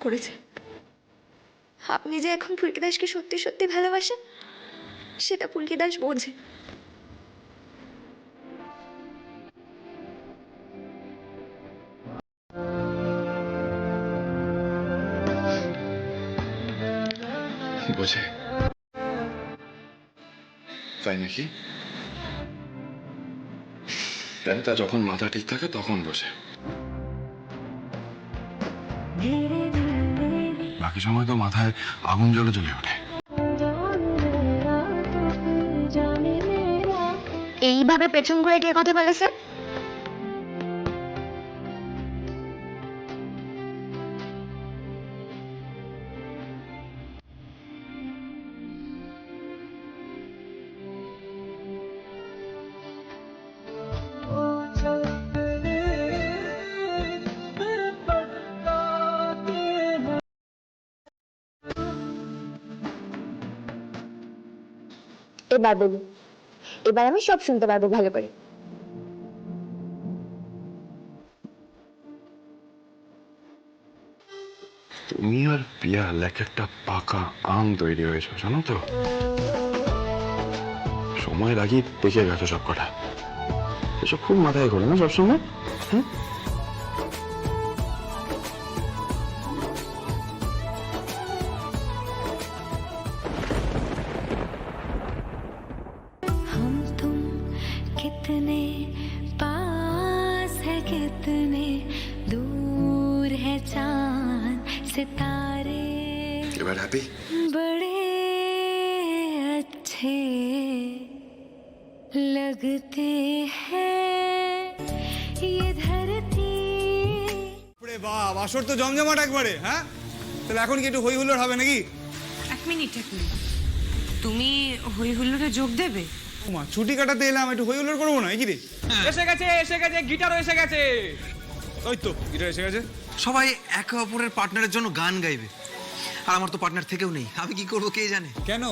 করেছে। আপনি যে এখন পুলকি দাসকে সত্যি সত্যি ভালোবাসেন সেটা পুলকি দাস বোঝে। বোঝে? তাই নাকি? তা যখন মাথা ঠিক থাকে তখন বোঝে, বাকি সময় তো মাথায় আগুন জ্বলে জ্বলে ওঠে। এইভাবে পেছন ঘুরে কে কথা বলেছে? এবার বলুন, এবার আমি সব শুনতে পারবো ভালো করে। তুমি আর পিয়াল এক একটা পাকা আম তৈরি হয়েছে, জানো তো? সময় লাগিয়ে পেকে গেছো সব কটা। এসব খুব মাথায় করে না সবসময়। হুম, हम तुम कितने पास है कितने दूर है चांद सितारे এবার হ্যাপি? बड़े अच्छे लगते हैं ये धरती। ওরে বাপ, আসর তো জমজমাট একবারে। হ্যাঁ, তাহলে এখন কি একটু হই হুল্লোড় হবে নাকি? এক মিনিট তুমি হই হুল্লোড়ে যোগ দেবে? ওমা, ছুটি কাটাতে এলাম, একটু হই হুল্লোড় করবো না? কি রে? এসে গেছে গিটারও এসে গেছে। ওই তো গিটার এসে গেছে। সবাই একে অপরের পার্টনারের জন্য গান গাইবে, আর আমার তো পার্টনার থেকেও নেই, আমি কি করবো কে জানে। কেন?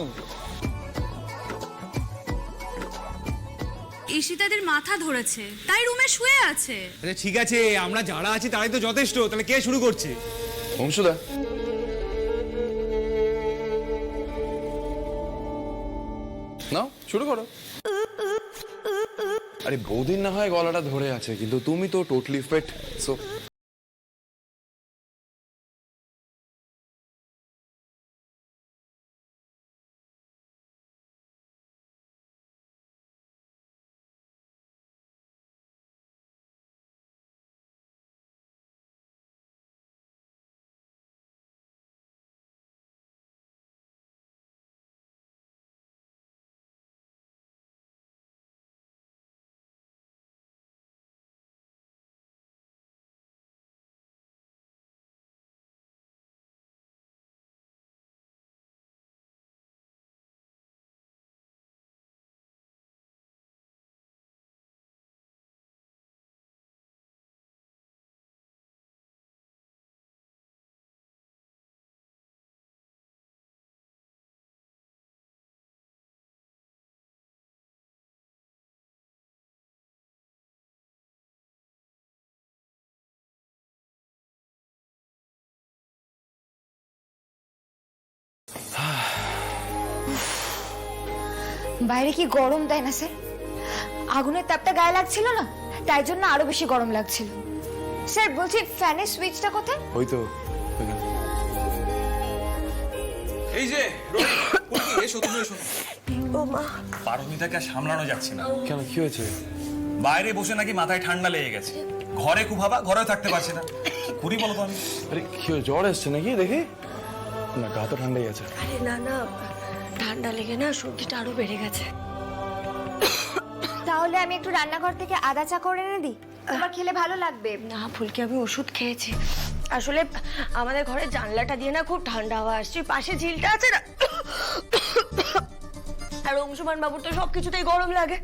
ঈশিতাদের মাথা ধরেছে তাই রুমে শুয়ে আছে। আচ্ছা ঠিক আছে, আমরা যারা আছি তারাই তো যথেষ্ট। তাহলে কে শুরু করছে? অংশুদা, নাও শুরু করো। আরে বৌদিন না হয় গলাটা ধরে আছে, কিন্তু তুমি তো টোটালি ফিট। সো বাইরে কি গরম, তাই না স্যার? আগুনের তাপটা গায়ে লাগছিল না, তাই জন্য আরো বেশি গরম লাগছিল। স্যার বলছি, ফ্যানের সুইচটা কোথায়? ওই তো এই যে এসো, তুমি এসো। পারমিতাকে সামলানো যাচ্ছে না। কেন, কি হয়েছে? বাইরে বসে নাকি মাথায় ঠান্ডা লেগে গেছে, ঘরে খুব হাওয়া, ঘরেও থাকতে পারছে না। কি করি বলো তো আমি? আরে কি হয়েছে, জ্বর এসছে নাকি? দেখি না, গা তো ঠান্ডাই আছে। আরে না না, ঠান্ডা লেগে না সর্দিটা আরো বেড়ে গেছে। তাহলে আমি একটু রান্নাঘর থেকে আদা চা করে এনে দিই, তোমার খেলে ভালো লাগবে। না ফুলকি, আমি ওষুধ খেয়েছি। আসলে আমাদের ঘরের জানলাটা দিয়ে না খুব ঠান্ডা হাওয়া আসছে। পাশে ঝিলটা আছে না, আর অংশুমান বাবুর তো সবকিছুতেই গরম লাগে।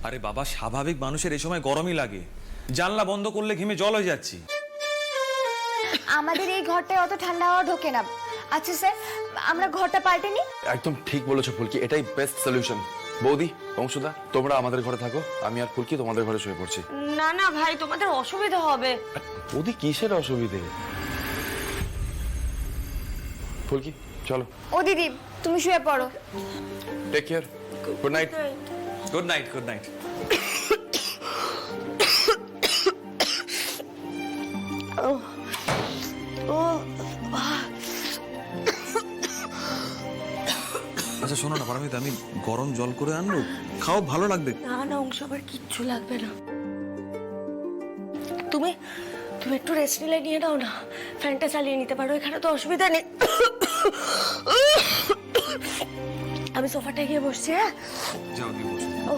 আরে বাবা, স্বাভাবিক মানুষের এই সময় গরমই লাগে। জানলা বন্ধ করলে ঘেমে জল হয়ে যাচ্ছি। আমাদের এই ঘরটায় অত ঠান্ডা হাওয়া ঢোকে না। আচ্ছা স্যার, আমরা ঘরটা পাল্টে নিই। একদম ঠিক বলেছো ফুলকি, এটাই বেস্ট সলিউশন। বৌদি, অংশুদা, তোমরা আমাদের ঘরে থাকো, আমি আর ফুলকি তোমাদের ঘরে শুয়ে পড়ছি। না না ভাই, তোমাদের অসুবিধা হবে। বৌদি, কিসের অসুবিধে? ফুলকি চলো, ও দিদি তুমি শুয়ে পড়ো। Take care, good night. Good night, good night. আচ্ছা শোনো না পারমিতা, আমি গরম জল করে আনবো, খাও, ভালো লাগবে। না না অংশ, আবার কিচ্ছু লাগবে না। তুমি তুমি একটু রেস্ট নিয়ে নাও না, ফ্যানটা চালিয়ে নিতে পারো, এখানে তো অসুবিধা নেই। আমি সোফাটা গিয়ে বসছি। হ্যাঁ যাও দিয়ে বসো। ও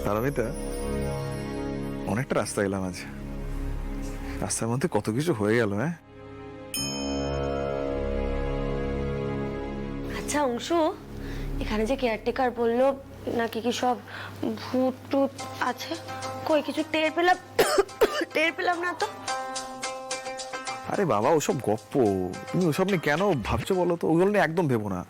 পারমিতা, অনেকটা রাস্তা এলাম আজ। রাস্তার মধ্যে কত কিছু হয়ে গেল। হ্যাঁ আচ্ছা অংশু, এখানে যে কেয়ারটেকার বললো নাকি কি সব ভূত টুত আছে, কই কিছু টের পেলাম না তো। আরে বাবা, ওসব গপ্প, তুমি ওসব নিয়ে কেন ভাবছো বলো তো? ওগুলো নিয়ে একদম ভেবো না।